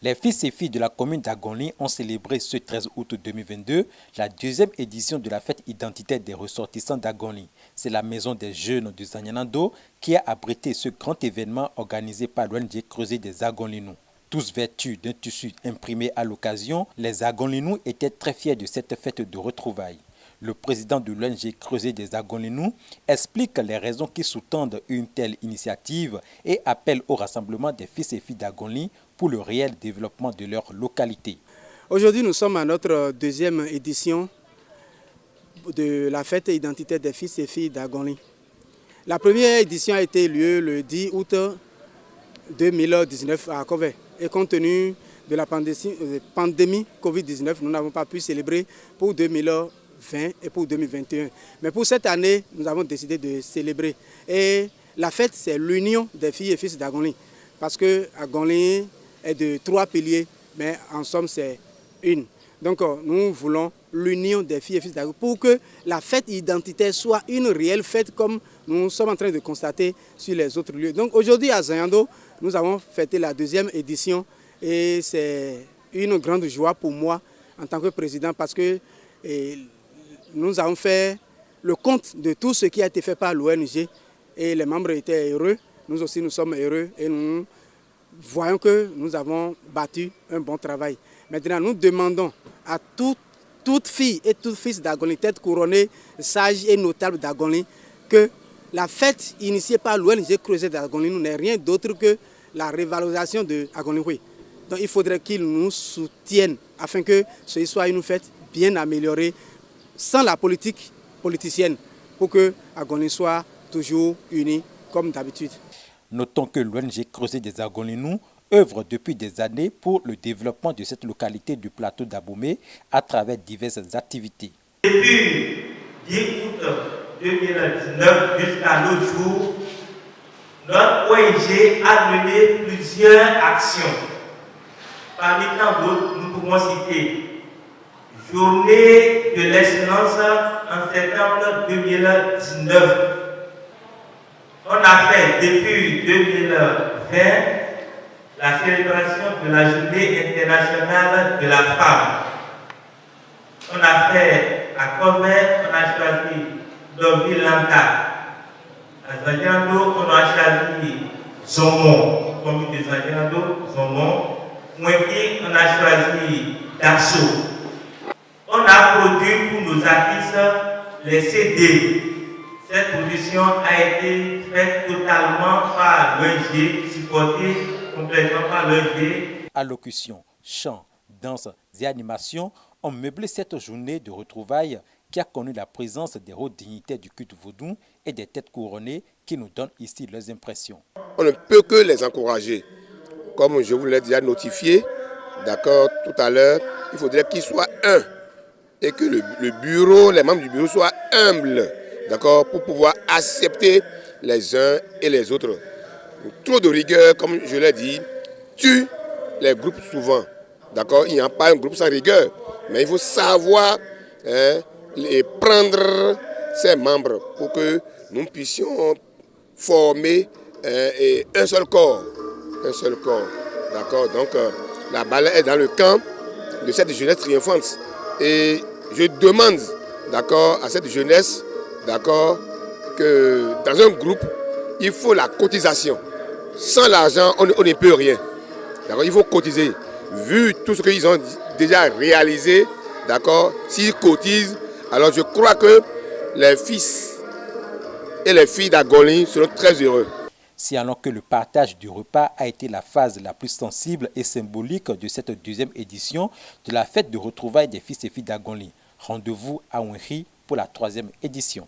Les fils et filles de la commune d'Agonli ont célébré ce 13 août 2022 la deuxième édition de la fête identitaire des ressortissants d'Agonli. C'est la maison des jeunes de Zanyanando qui a abrité ce grand événement organisé par l'ONG Creuset des Agonlinous. Tous vêtus d'un tissu imprimé à l'occasion, les Agonlinous étaient très fiers de cette fête de retrouvailles. Le président de l'ONG Creuset des Agonlinous explique les raisons qui sous-tendent une telle initiative et appelle au rassemblement des fils et filles d'Agonli pour le réel développement de leur localité. Aujourd'hui, nous sommes à notre deuxième édition de la fête identitaire des fils et filles d'Agonli. La première édition a été lieu le 10 août 2019 à Covey. Et compte tenu de la pandémie Covid-19, nous n'avons pas pu célébrer pour 2020 et pour 2021. Mais pour cette année, nous avons décidé de célébrer. Et la fête, c'est l'union des filles et fils d'Agonli. Parce que Agonli est de 3 piliers, mais en somme, c'est une. Donc, nous voulons l'union des filles et fils d'Agonli pour que la fête identitaire soit une réelle fête comme nous sommes en train de constater sur les autres lieux. Donc, aujourd'hui, à Zanyando, nous avons fêté la deuxième édition et c'est une grande joie pour moi en tant que président parce que nous avons fait le compte de tout ce qui a été fait par l'ONG et les membres étaient heureux. Nous aussi, nous sommes heureux et nous voyons que nous avons battu un bon travail. Maintenant, nous demandons à toute fille et tout fils d'Agonli, tête couronnée, sage et notable d'Agonli, que la fête initiée par l'ONG Creuset d'Agonli n'est rien d'autre que la révalorisation de Agonli. Donc il faudrait qu'ils nous soutiennent afin que ce soit une fête bien améliorée, sans la politique politicienne, pour que Agonli soit toujours unie comme d'habitude. Notons que l'ONG Creuset des Agonlinous œuvre depuis des années pour le développement de cette localité du plateau d'Abomey à travers diverses activités. Depuis 10 août 2019 jusqu'à l'autre jour, notre ONG a mené plusieurs actions. Parmi tant d'autres, nous pouvons citer Journée de l'excellence en septembre 2019. On a fait depuis 2020 la célébration de la Journée internationale de la femme. On a fait à Covey, on a choisi Dovi-Lanka. À Zanyanando, on a choisi Zomon, commune de Zanyanando, Zomon. Mouéki, on a choisi Dasso. On a produit pour nos artistes les CD. Cette production a été faite totalement par l'ONG, supportée complètement par l'ONG. Allocution, chant, danse et animation ont meublé cette journée de retrouvailles qui a connu la présence des hauts dignitaires du culte vaudou et des têtes couronnées qui nous donnent ici leurs impressions. On ne peut que les encourager. Comme je vous l'ai déjà notifié, d'accord, tout à l'heure, il faudrait qu'ils soient un et que le bureau, les membres du bureau soient humbles, d'accord, pour pouvoir accepter les uns et les autres. Trop de rigueur, comme je l'ai dit, tue les groupes souvent. D'accord, il n'y a pas un groupe sans rigueur, mais il faut savoir et prendre ses membres pour que nous puissions former un seul corps. Un seul corps. D'accord, donc la balle est dans le camp de cette jeunesse triomphante. Et je demande, d'accord, à cette jeunesse, d'accord, que dans un groupe, il faut la cotisation. Sans l'argent, on ne peut rien. D'accord, il faut cotiser. Vu tout ce qu'ils ont déjà réalisé, d'accord, s'ils cotisent, alors je crois que les fils et les filles d'Agonli seront très heureux. Si alors que le partage du repas a été la phase la plus sensible et symbolique de cette deuxième édition de la fête de retrouvailles des fils et filles d'Agonli. Rendez-vous à Ouenri pour la 3e édition.